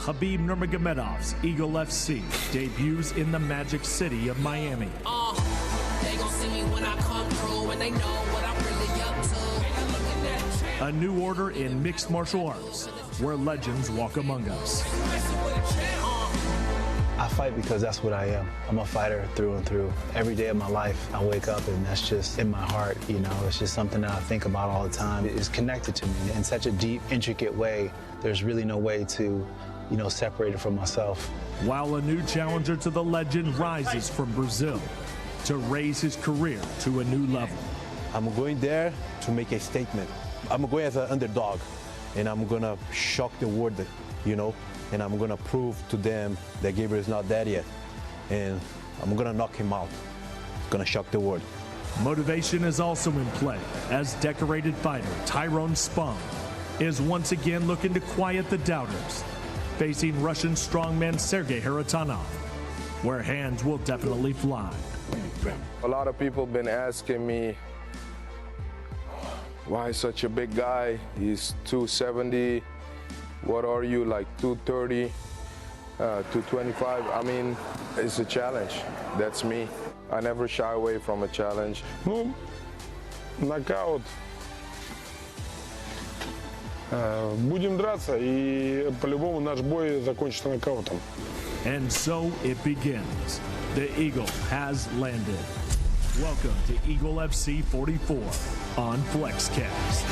Khabib Nurmagomedove's Eagle FC debuts in the Magic City of Miami. They gon' see me when I come through, and they know what I'm really up to. A new order in mixed martial arts, where legends walk among us. I fight because that's what I am. I'm a fighter through and through. Every day of my life, I wake up and that's just in my heart, you know. It's just something that I think about all the time. It's connected to me in such a deep, intricate way. There's really no way to, you know, separate it from myself. While a new challenger to the legend rises from Brazil to raise his career to a new level. I'm going there to make a statement. I'm going as an underdog, and I'm gonna shock the world, you know, and I'm gonna prove to them that Gabriel is not dead yet, and I'm gonna knock him out. Gonna shock the world. Motivation is also in play as decorated fighter Tyrone Spong is once again looking to quiet the doubters, facing Russian strongman Sergey Haratonov, where hands will definitely fly. A lot of people have been asking me, why such a big guy? He's 270. What are you, like 230, 225? I mean, it's a challenge. That's me. I never shy away from a challenge. Ну, нокаут. Будем драться, и по-любому наш бой закончится нокаутом. And so it begins. The Eagle has landed. Welcome to Eagle FC 44 on FlexCast.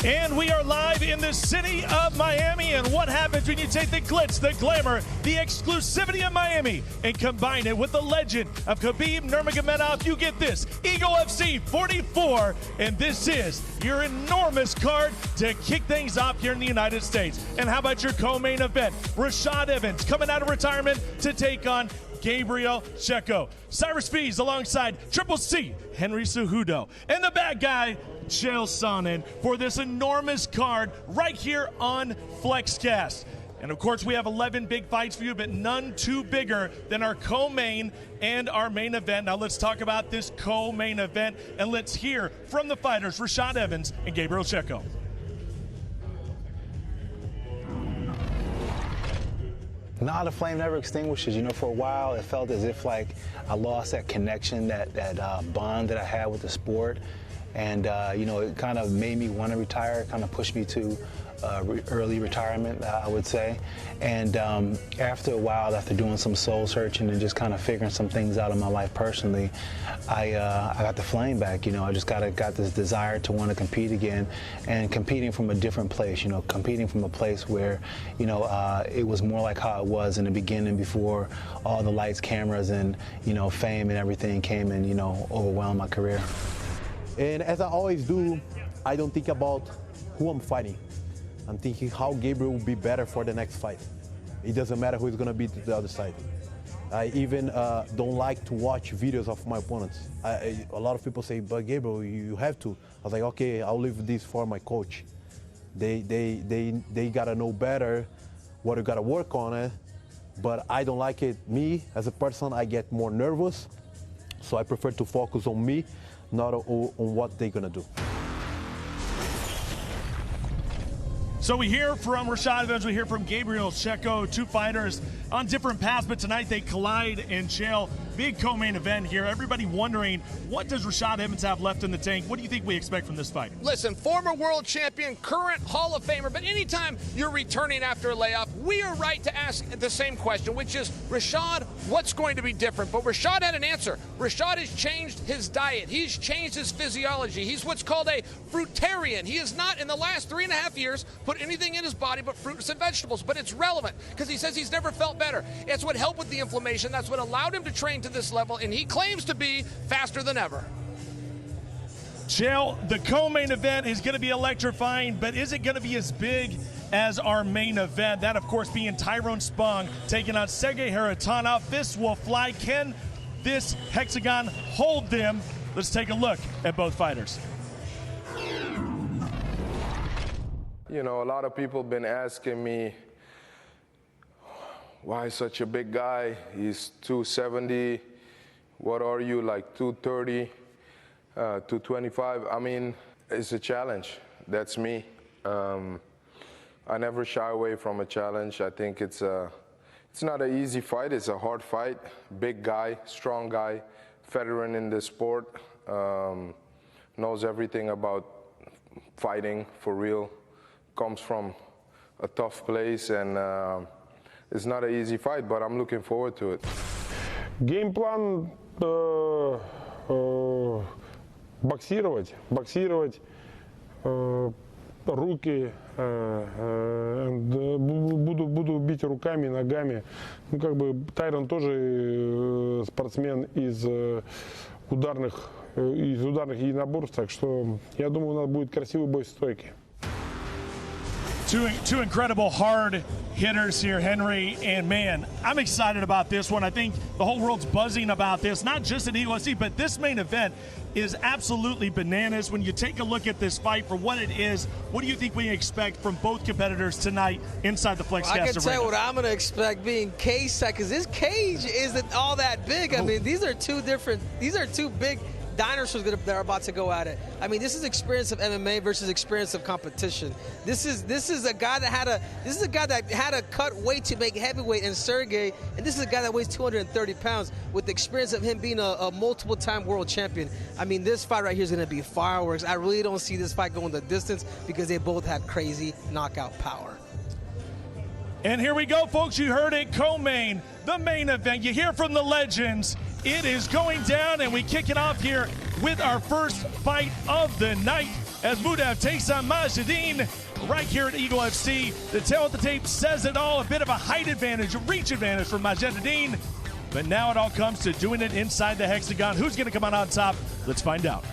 And we are live in the city of Miami. And what happens when you take the glitz, the glamour, the exclusivity of Miami and combine it with the legend of Khabib Nurmangomedove? You get this, Eagle FC 44. And this is your enormous card to kick things off here in the United States. And how about your co-main event? Rashad Evans coming out of retirement to take on Gabriel Checo. Cyrus Fees alongside Triple C, Henry Cejudo. And the bad guy, Chael Sonnen, for this enormous card right here on FlexCast. And of course, we have 11 big fights for you, but none too bigger than our co-main and our main event. Now let's talk about this co-main event, and let's hear from the fighters, Rashad Evans and Gabriel Checo. No, the flame never extinguishes. You know, for a while, it felt as if like I lost that connection, that bond that I had with the sport. And, you know, it kind of made me want to retire, kind of pushed me to early retirement, I would say. And after a while, after doing some soul searching and just kind of figuring some things out in my life personally, I got the flame back. You know, I just got this desire to want to compete again, and competing from a different place. You know, competing from a place where, you know, it was more like how it was in the beginning before all the lights, cameras, and, you know, fame and everything came and, you know, overwhelmed my career. And as I always do, I don't think about who I'm fighting. I'm thinking how Gabriel will be better for the next fight. It doesn't matter who is going to be to the other side. I even don't like to watch videos of my opponents. A lot of people say, but Gabriel, you have to. I was like, okay, I'll leave this for my coach. They got to know better what you got to work on it, but I don't like it. Me, as a person, I get more nervous, so I prefer to focus on me, not on what they're going to do. So we hear from Rashad Evans, we hear from Gabriel Checo, two fighters on different paths, but tonight they collide in Chael. Big co-main event here. Everybody wondering, what does Rashad Evans have left in the tank? What do you think we expect from this fight? Listen, former world champion, current Hall of Famer, but anytime you're returning after a layoff, we are right to ask the same question, which is, Rashad, what's going to be different? But Rashad had an answer. Rashad has changed his diet. He's changed his physiology. He's what's called a fruitarian. He has not, in the last 3.5 years, put anything in his body but fruits and vegetables. But it's relevant because he says he's never felt better. It's what helped with the inflammation. That's what allowed him to train to this level, and he claims to be faster than ever. Chael, the co-main event is going to be electrifying, but is it going to be as big as our main event? That, of course, being Tyrone Spong taking on Sergey Haratonov. Fists will fly. Can this hexagon hold them? Let's take a look at both fighters. You know, a lot of people have been asking me, why such a big guy? He's 270. What are you, like 230, 225? I mean, it's a challenge. That's me. I never shy away from a challenge. I think it's not an easy fight. It's a hard fight. Big guy, strong guy, veteran in this sport, knows everything about fighting for real, comes from a tough place, and it's not an easy fight, but I'm looking forward to it. Геймплан боксировать, руки, буду бить руками, ногами. Ну, как бы Тайрон тоже спортсмен из ударных единоборств, так что я думаю, у нас будет красивый бой стойки. Two incredible hard hitters here, Henry, and man, I'm excited about this one. I think the whole world's buzzing about this, not just at Eagle FC, but this main event is absolutely bananas. When you take a look at this fight for what it is, what do you think we expect from both competitors tonight inside the FlexCast arena? I can tell you what I'm going to expect being cage side, because this cage isn't all that big. I mean, these are two big dinosaurs that are about to go at it. I mean, this is experience of MMA versus experience of competition. This is a guy that had a cut weight to make heavyweight in Sergey, and this is a guy that weighs 230 pounds with the experience of him being a multiple-time world champion. I mean, this fight right here is going to be fireworks. I really don't see this fight going the distance because they both have crazy knockout power. And here we go, folks. You heard it, co-main, the main event. You hear from the legends. It is going down, and we kick it off here with our first fight of the night as Muduev takes on Majdeddine right here at Eagle FC. The tail of the tape says it all. A bit of a height advantage, a reach advantage for Majdeddine. But now it all comes to doing it inside the hexagon. Who's going to come out on top? Let's find out.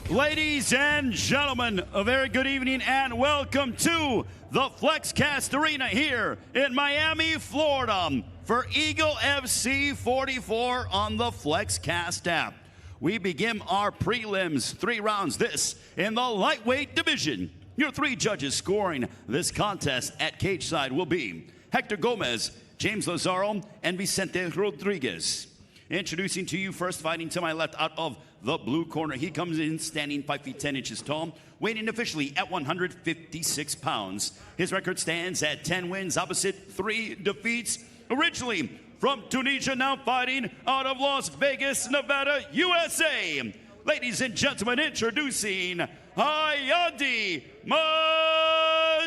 Ladies and gentlemen, a very good evening and welcome to the FlexCast Arena here in Miami, Florida for Eagle FC 44 on the FlexCast app. We begin our prelims, 3 rounds, this in the lightweight division. Your 3 judges scoring this contest at cage side will be Hector Gomez, James Lazaro, and Vicente Rodriguez. Introducing to you first, fighting to my left out of the blue corner. He comes in standing 5 feet 10 inches tall, weighing officially at 156 pounds. His record stands at 10 wins, opposite 3 defeats. Originally from Tunisia, now fighting out of Las Vegas, Nevada, USA. Ladies and gentlemen, introducing Ayadi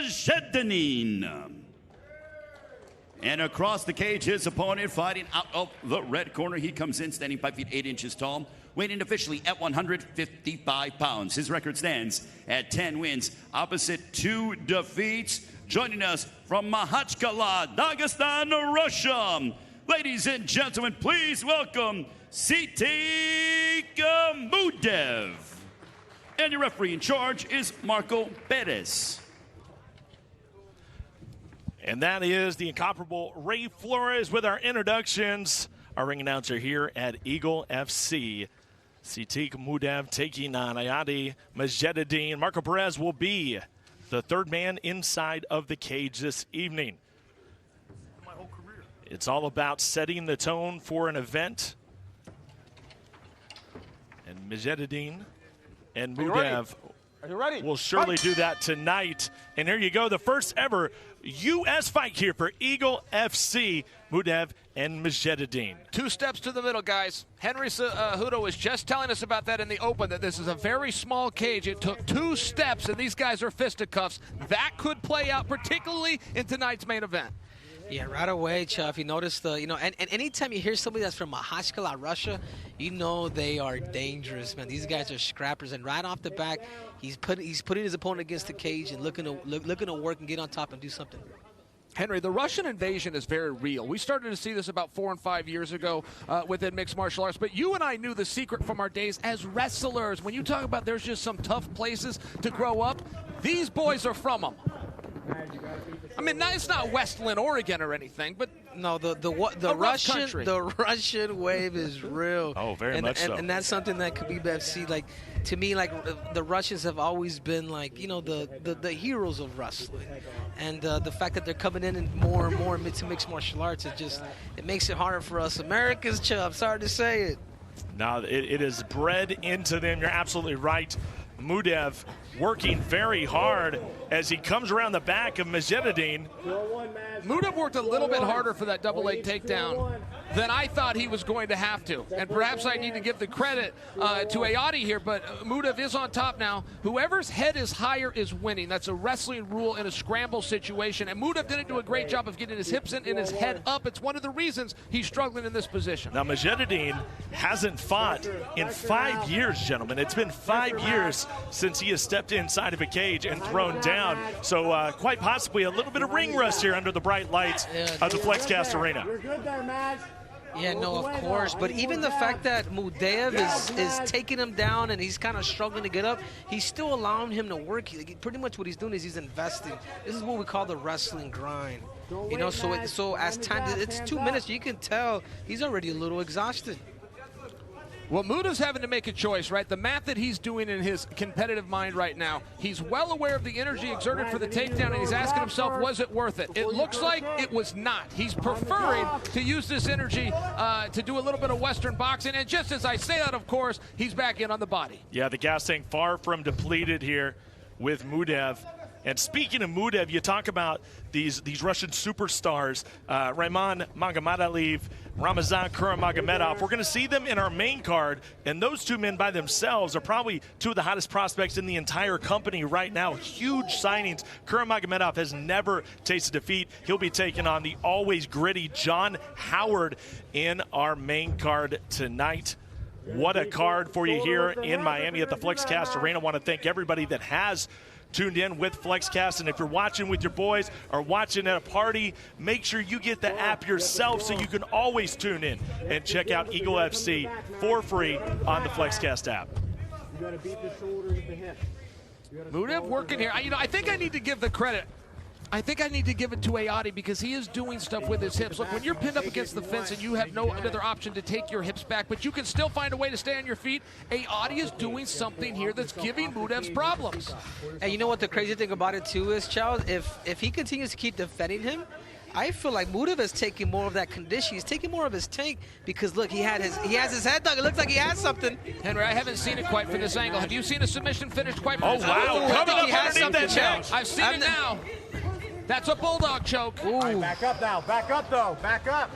Majdeddine. And across the cage, his opponent fighting out of the red corner. He comes in standing 5 feet 8 inches tall, weighing officially at 155 pounds. His record stands at 10 wins, opposite 2 defeats. Joining us from Makhachkala, Dagestan, Russia. Ladies and gentlemen, please welcome Sitik Muduev. And your referee in charge is Marco Perez. And that is the incomparable Ray Flores with our introductions. Our ring announcer here at Eagle FC, Sitik Muduev taking on Ayadi Majdeddine. Marco Perez will be the third man inside of the cage this evening. It's all about setting the tone for an event. And Majdeddine and Muduev will surely do that tonight. And here you go, the first ever U.S. fight here for Eagle FC, Muduev and Majdeddine. 2 steps to the middle, guys. Henry Cejudo was just telling us about that in the open, that this is a very small cage. It took 2 steps, and these guys are fisticuffs. That could play out, particularly in tonight's main event. Yeah, right away, Chuff. You notice and anytime you hear somebody that's from Makhachkala, Russia, you know they are dangerous, man. These guys are scrappers, and right off the back, he's putting his opponent against the cage and looking to work and get on top and do something. Henry, the Russian invasion is very real. We started to see this about 4 and 5 years ago within mixed martial arts, but you and I knew the secret from our days as wrestlers. When you talk about there's just some tough places to grow up, these boys are from them. I mean, it's not Westland, Oregon or anything, but no, the Russian wave is real. Oh, very much so. And that's something that Khabib FC, to me, the Russians have always been the heroes of wrestling, and the fact that they're coming in and more into mixed martial arts, it makes it harder for us Americans, Chubb. Sorry to say it. No, it is bred into them. You're absolutely right. Muduev working very hard as he comes around the back of Majdeddine. Muduev worked a little bit harder for that double leg takedown than I thought he was going to have to. And perhaps I need to give the credit to Ayadi here, but Muduev is on top now. Whoever's head is higher is winning. That's a wrestling rule in a scramble situation. And Muduev didn't do a great job of getting his hips in and his head up. It's one of the reasons he's struggling in this position. Now, Majdeddine hasn't fought in 5 years, gentlemen. It's been 5 years since he has stepped inside of a cage and thrown down. So quite possibly a little bit of ring rust here under the bright lights of the FlexCast Arena. Yeah, no, of course. But even the fact that Muduev is taking him down and he's kind of struggling to get up, he's still allowing him to work. Pretty much what he's doing is he's investing. This is what we call the wrestling grind. You know, so as time, it's 2 minutes, you can tell he's already a little exhausted. Well, Muda's having to make a choice, right? The math that he's doing in his competitive mind right now, he's well aware of the energy exerted for the takedown, and he's asking himself, was it worth it? It looks like it was not. He's preferring to use this energy to do a little bit of Western boxing, and just as I say that, of course, he's back in on the body. Yeah, the gas tank far from depleted here with Muduev. And speaking of Muduev, you talk about these Russian superstars, Rayman Magomedov, Ramazan Nurmangomedove. We're going to see them in our main card, and those two men by themselves are probably two of the hottest prospects in the entire company right now. Huge signings. Nurmangomedove has never tasted defeat. He'll be taking on the always gritty John Howard in our main card tonight. What a card for you here in Miami at the FlexCast Arena. I want to thank everybody that has tuned in with FlexCast, and if you're watching with your boys or watching at a party, make sure you get the app yourself so you can always tune in and check out Eagle FC for free on the FlexCast app. You got to beat the shoulders at the hip. Muduev working here. I think I need to give the credit. I think I need to give it to Ayadi because he is doing stuff with his hips. Look, when you're pinned up against the fence and you have no other option to take your hips back, but you can still find a way to stay on your feet, Ayadi is doing something here that's giving Mudev's problems. And you know what the crazy thing about it, too, is, Charles? If he continues to keep defending him, I feel like Muduev is taking more of that condition. He's taking more of his tank because, look, he has his head dug. It looks like he has something. Henry, I haven't seen it quite from this angle. Have you seen a submission finished quite from this angle? Oh, wow. Coming up underneath that choke. I've seen it now. That's a bulldog choke. Ooh. Right, back up now. Back up, though. Back up.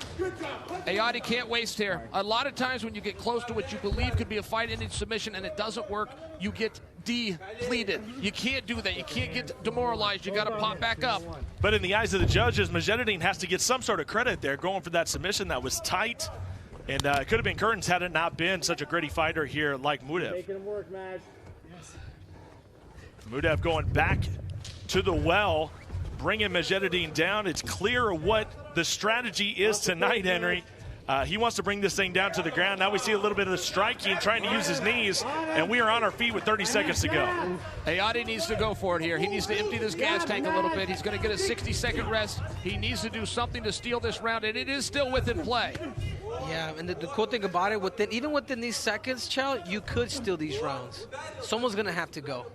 Ayadi can't waste here. A lot of times when you get close to what you believe could be a fight-ending submission and it doesn't work, you get depleted. You can't do that. You can't get demoralized. You got to pop back up. But in the eyes of the judges, Majdeddine has to get some sort of credit there, going for that submission that was tight. And it could have been curtains had it not been such a gritty fighter here like Muduev. Making him work, Maj. Muduev going back to the well, bringing Majdeddine down. It's clear what the strategy is tonight, Henry. He wants to bring this thing down to the ground. Now we see a little bit of the striking, trying to use his knees, and we are on our feet with 30 seconds to go. Ayadi needs to go for it here. He needs to empty this gas tank a little bit. He's going to get a 60-second rest. He needs to do something to steal this round, and it is still within play. Yeah, and the cool thing about it, even within these seconds, Chow, you could steal these rounds. Someone's going to have to go.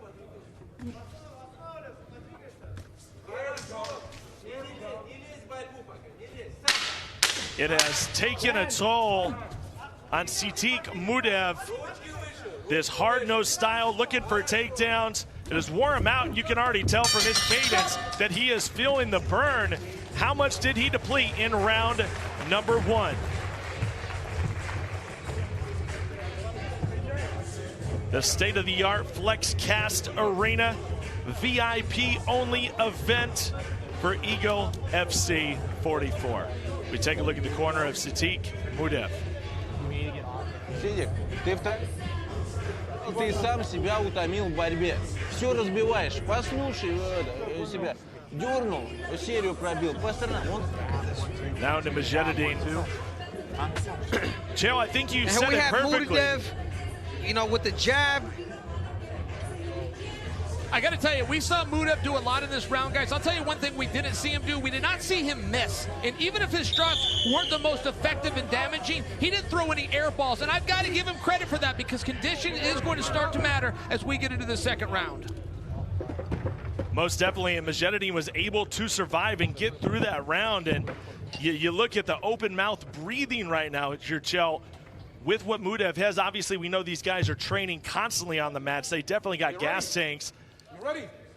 It has taken a toll on Sitik Muduev. This hard-nosed style, looking for takedowns. It has worn him out, and you can already tell from his cadence that he is feeling the burn. How much did he deplete in round number 1? The state-of-the-art FlexCast Arena, VIP-only event for Eagle FC 44. We take a look at the corner of Sitik Muduev. Sitik, ты сам себя утомил в борьбе. Все разбиваешь. Послушай себя. Дернул, серию пробил. По сторонам. Now to Majdeddine. Chael, I think you said it perfectly. Muduev, you know, with the jab. I got to tell you, we saw Muduev do a lot in this round, guys. I'll tell you one thing we didn't see him do. We did not see him miss. And even if his strikes weren't the most effective and damaging, he didn't throw any air balls. And I've got to give him credit for that because condition is going to start to matter as we get into the second round. Most definitely, and Majdeddine was able to survive and get through that round. And you look at the open mouth breathing right now at Chael. with what Muduev has. Obviously, we know these guys are training constantly on the mats. They definitely got gas tanks.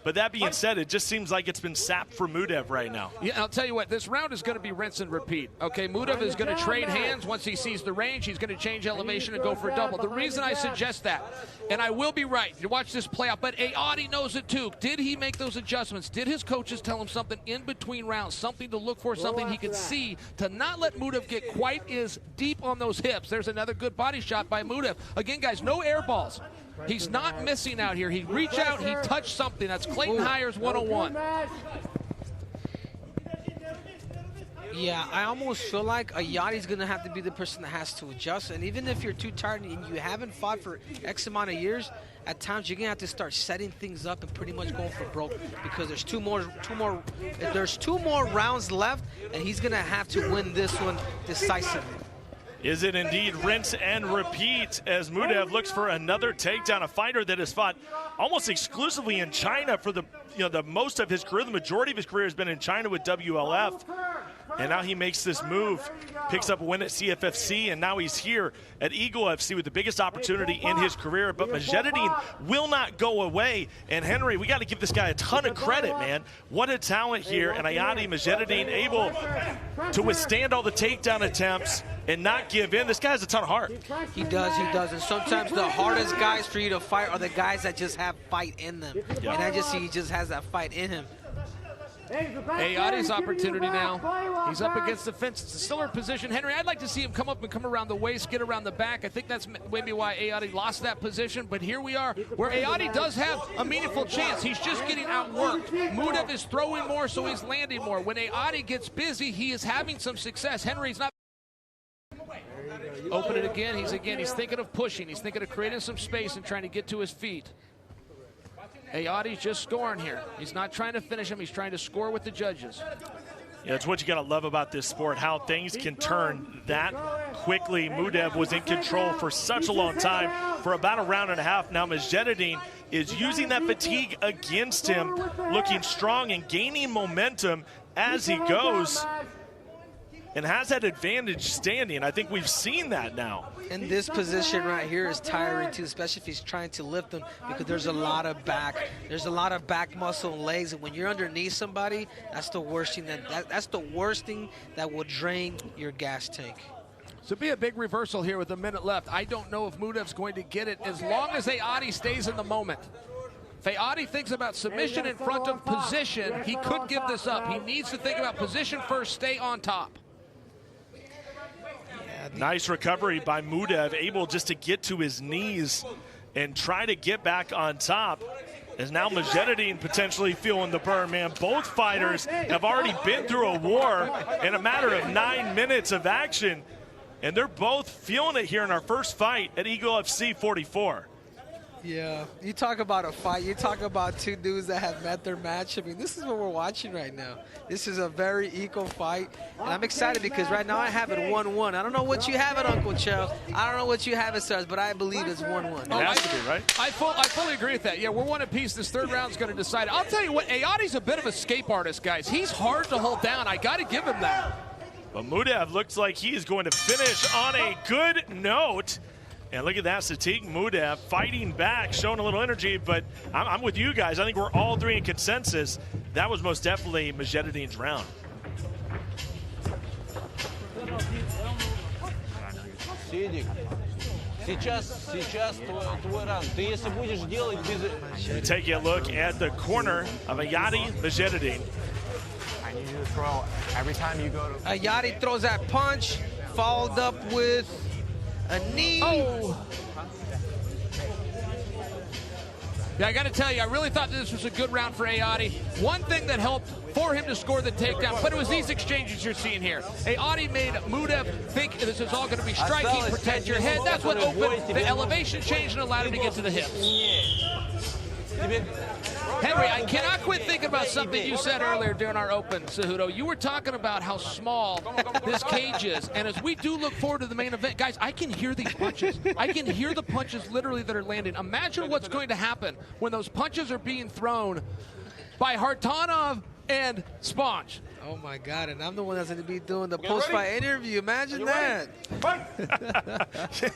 But that being said, it just seems like it's been sapped for Muduev right now. Yeah, I'll tell you what, this round is going to be rinse and repeat. Okay, Muduev is going to trade hands. Once he sees the range, he's going to change elevation and go for a double. The reason I suggest that, and I will be right, you watch this play out, but Ayadi knows it too. Did he make those adjustments? Did his coaches tell him something in between rounds, something to look for, something he could see to not let Muduev get quite as deep on those hips? There's another good body shot by Muduev. Again, guys, no air balls. He's not missing out here. He reached out, he touched something. That's Clayton Hires 101. Yeah, I almost feel like Ayadi's going to have to be the person that has to adjust. And even if you're too tired and you haven't fought for X amount of years, at times you're going to have to start setting things up and pretty much going for broke, because there's two more rounds left, and he's going to have to win this one decisively. Is it indeed rinse and repeat as Muduev looks for another takedown? A fighter that has fought almost exclusively in China for the most of his career. The majority of his career has been in China with WLF. And now he makes this move, picks up a win at CFFC, and now he's here at Eagle FC with the biggest opportunity in his career. But Majdeddine will not go away. And Henry, we got to give this guy a ton of credit, man. What a talent here. And Ayadi Majdeddine able to withstand all the takedown attempts and not give in. This guy has a ton of heart. He does, he does. And sometimes the hardest guys for you to fight are the guys that just have fight in them. And I just see he just has that fight in him. Ayadi's opportunity now. He's up against the fence. It's a similar position. Henry, I'd like to see him come up and come around the waist, get around the back. I think that's maybe why Ayadi lost that position. But here we are, where Ayadi does have a meaningful chance. He's just getting outworked. Muduev is throwing more, so he's landing more. When Ayadi gets busy, he is having some success. Henry's not. Open it again. He's thinking of pushing. He's thinking of creating some space and trying to get to his feet. Ayadi's just scoring here. He's not trying to finish him. He's trying to score with the judges. Yeah, it's what you got to love about this sport, how things can turn that quickly. Muduev was in control for such a long time, for about a round and a half. Now Majdeddine is using that fatigue against him, looking strong and gaining momentum as he goes, and has that advantage standing. I think we've seen that now. And this position right here is tiring too, especially if he's trying to lift him, because there's a lot of back. There's a lot of back muscle and legs, and when you're underneath somebody, that's the worst thing. That's the worst thing that will drain your gas tank. So be a big reversal here with a minute left. I don't know if Muduev's going to get it as long as Ayadi stays in the moment. If Ayadi thinks about submission in front of position, he could give this up. He needs to think about position first, stay on top. Nice recovery by Muduev, able just to get to his knees and try to get back on top. As now Majdeddine potentially feeling the burn, man. Both fighters have already been through a war in a matter of 9 minutes of action, and they're both feeling it here in our first fight at Eagle FC 44. Yeah, you talk about a fight, you talk about two dudes that have met their match. I mean, this is what we're watching right now. This is a very equal fight, and I'm excited because right now I have it 1-1. I don't know what you have it, Uncle Cho. I don't know what you have it, Stars, but I believe it's 1-1. It has to be, right? I fully agree with that. Yeah, we're one apiece. This third round is going to decide. I'll tell you what, Ayadi's a bit of a escape artist, guys. He's hard to hold down. I got to give him that. But Muduev looks like he is going to finish on a good note. And look at that, Sitik Muduev fighting back, showing a little energy, but I'm with you guys. I think we're all three in consensus. That was most definitely Majeddedine's round. Sitik, сейчас твой раунд. Ты если будешь делать без... Take a look at the corner of Ayadi Majdeddine. I need you to throw every time you go to... Ayadi throws that punch, followed up with a knee. Oh! Yeah, I got to tell you, I really thought this was a good round for Ayadi. One thing that helped for him to score the takedown, but it was these exchanges you're seeing here. Ayadi made Muduev think this is all going to be striking, protect your head. That's what opened the elevation change and allowed him to get to the hips. Henry, I cannot quit thinking about something you said earlier during our open, Cejudo. You were talking about how small this cage is, and as we do look forward to the main event, guys, I can hear these punches. I can hear the punches literally that are landing. Imagine what's going to happen when those punches are being thrown by Hartonov and Sponge. Oh my God, and I'm the one that's going to be doing the post-fight interview. Imagine that.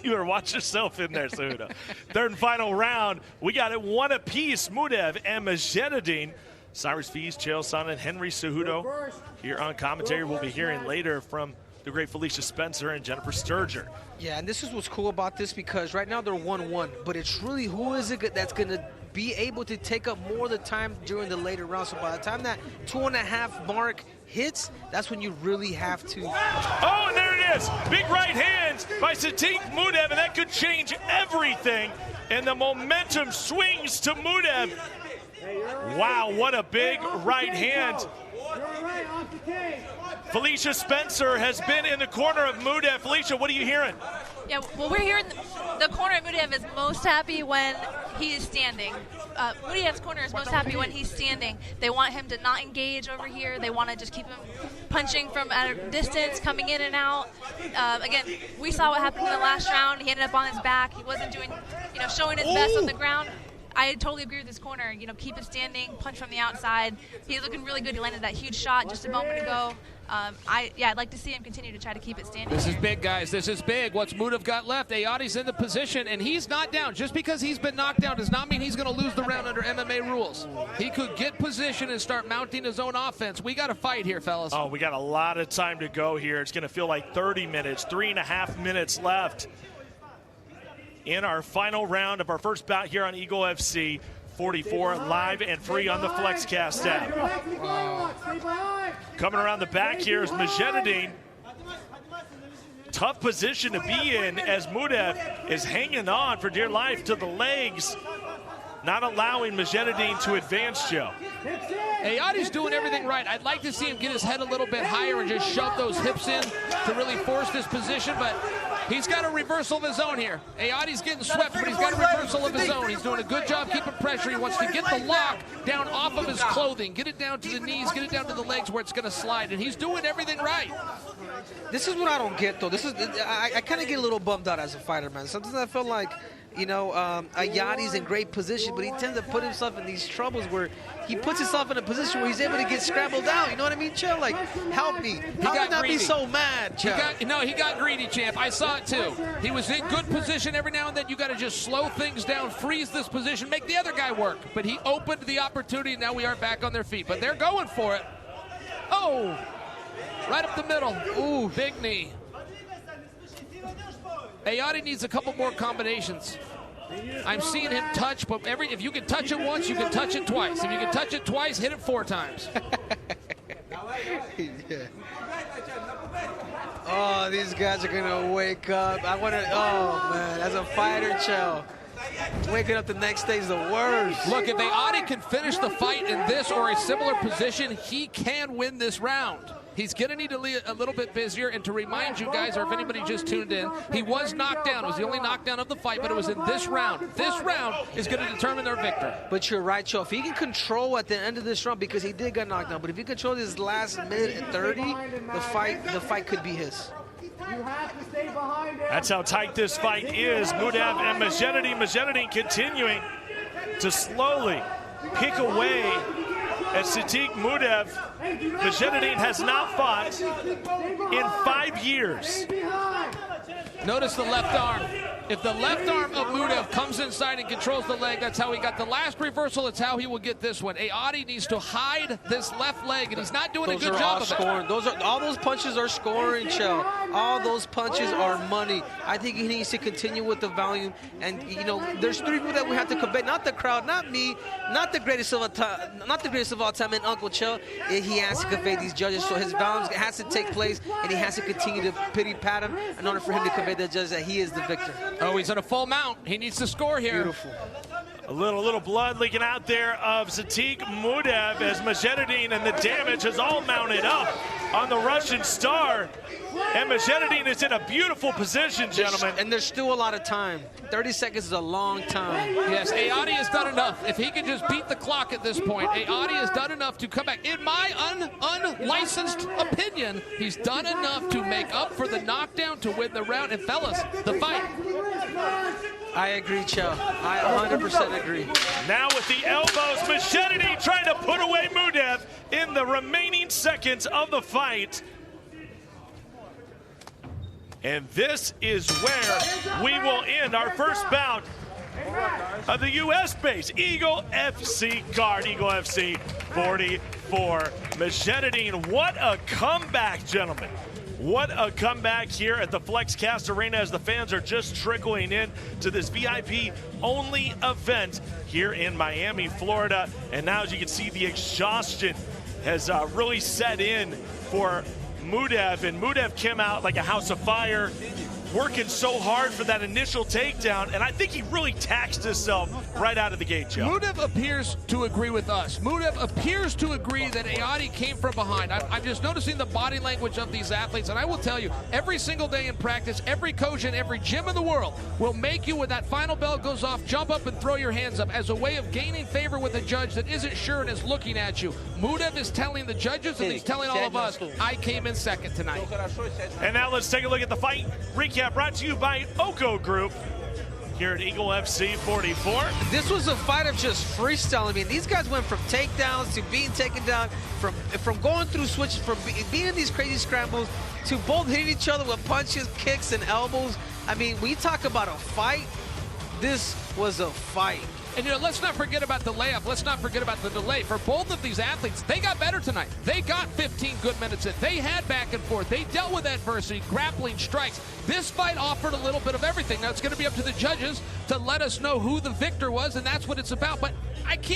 You better watch yourself in there, Cejudo. Third and final round. We got it one apiece. Muduev and Majdeddine. Cyrus Fees, Chael Sonnen, and Henry Cejudo here on commentary. We'll be hearing later from the great Felicia Spencer and Jennifer Sturger. Yeah, and this is what's cool about this, because right now they're 1-1, but it's really who is it that's going to be able to take up more of the time during the later rounds. So by the time that 2.5 mark hits, that's when you really have to. Oh, and there it is. Big right hands by Sitik Muduev, and that could change everything. And the momentum swings to Muduev. Wow, what a big right hand. Felicia Spencer has been in the corner of Muduev. Felicia, what are you hearing? Yeah, well, we're hearing the corner of Muduev is most happy when he is standing. Muduev's corner is most happy when he's standing. They want him to not engage over here. They want to just keep him punching from at a distance, coming in and out. Again, we saw what happened in the last round. He ended up on his back. He wasn't doing, showing his best on the ground. I totally agree with this corner. Keep it standing, punch from the outside. He's looking really good. He landed that huge shot just a moment ago. I'd like to see him continue to try to keep it standing. This is big, guys. This is big. What's Muduev got left? Ayadi's in the position, and he's not down. Just because he's been knocked down does not mean he's going to lose the round under MMA rules. He could get position and start mounting his own offense. We got to fight here, fellas. Oh, we got a lot of time to go here. It's going to feel like 30 minutes, 3.5 minutes left in our final round of our first bout here on Eagle FC 44, live and free on the FlexCast app. Coming around the back here is Majdeddine. Tough position to be in as Muduev is hanging on for dear life to the legs, not allowing Majdeddine to advance, Joe. Ayadi's doing everything right. I'd like to see him get his head a little bit higher and just shove those hips in to really force this position, but he's got a reversal of his own here. Ayadi's getting swept, but he's got a reversal of his own. He's doing a good job keeping pressure. He wants to get the lock down off of his clothing, get it down to the knees, get it down to the legs where it's going to slide, and he's doing everything right. This is what I don't get, though. I kind of get a little bummed out as a fighter, man. Sometimes I feel like, Ayadi's in great position, but he tends to put himself in these troubles where he puts himself in a position where he's able to get scrambled out. You know what I mean, Chael? Like, help me. How did not be so mad, Chael? He got greedy, champ. I saw it too. He was in good position. Every now and then you got to just slow things down, freeze this position, make the other guy work. But he opened the opportunity, and now we are back on their feet. But they're going for it. Oh, right up the middle. Ooh, big knee. Ayadi needs a couple more combinations. I'm seeing him touch, but if you can touch it once, you can touch it twice. If you can touch it twice, hit it 4 times. Yeah. Oh, these guys are gonna wake up. Oh man, as a fighter, Chael, waking up the next day is the worst. Look, if Ayadi can finish the fight in this or a similar position, he can win this round. He's going to need to be a little bit busier. And to remind you guys, or if anybody just tuned in, he was knocked down. It was the only knockdown of the fight, but it was in this round. This round is going to determine their victor. But you're right, Joe. If he can control at the end of this round, because he did get knocked down, but if he control this last minute and 30, the fight could be his. That's how tight this fight is. Muduev and Majdeddine. Majdeddine continuing to slowly pick away at Sitik Muduev. Majdeddine has not fought in 5 years. Notice the left arm. If the left arm of Muduev comes inside and controls the leg, that's how he got the last reversal. It's how he will get this one. Ayadi needs to hide this left leg, and he's not doing a good job of it. All those punches are scoring, Chael. All those punches are money. I think he needs to continue with the volume. And there's 3 people that we have to convey. Not the crowd, not me, not the greatest of all time, and Uncle Chael. He has to convey these judges, so his volume has to take place, and he has to continue to pity pat him in order for him to convey the judges that he is the victor. Oh, he's on a full mount. He needs to score here. Beautiful. A little blood leaking out there of Sitik Muduev as Majdeddine, and the damage is all mounted up on the Russian star. And Majdeddine is in a beautiful position, gentlemen. And there's still a lot of time. 30 seconds is a long time. Yes, Ayadi has done enough. If he can just beat the clock at this point, Ayadi has done enough to come back. In my unlicensed opinion, he's done enough to make up for the knockdown to win the round. And fellas, the fight. I agree, Chael. I 100% agree. Now with the elbows, Majdeddine trying to put away Muduev. in the remaining seconds of the fight. And this is where we will end our first bout of the U.S.-based Eagle FC card, Eagle FC 44. Majdeddine, what a comeback, gentlemen. What a comeback here at the FlexCast Arena as the fans are just trickling in to this VIP-only event here in Miami, Florida. And now, as you can see, the exhaustion has really set in for Muduev, and Muduev came out like a house of fire, working so hard for that initial takedown, and I think he really taxed himself right out of the gate, Joe. Muduev appears to agree with us. Muduev appears to agree that Ayadi came from behind. I'm just noticing the body language of these athletes, and I will tell you, every single day in practice, every coach in every gym in the world will make you, when that final bell goes off, jump up and throw your hands up as a way of gaining favor with a judge that isn't sure and is looking at you. Muduev is telling the judges, and he's telling all of us, I came in second tonight. And now let's take a look at the fight recap brought to you by Oko Group here at Eagle FC 44. This was a fight of just freestyle. I mean, these guys went from takedowns to being taken down, from going through switches, from being in these crazy scrambles, to both hitting each other with punches, kicks, and elbows. I mean, we talk about a fight. This was a fight. And, you know, let's not forget about the layup. Let's not forget about the delay. For both of these athletes, they got better tonight. They got 15 good minutes in. They had back and forth. They dealt with adversity, grappling strikes. This fight offered a little bit of everything. Now, it's going to be up to the judges to let us know who the victor was, and that's what it's about. But I can't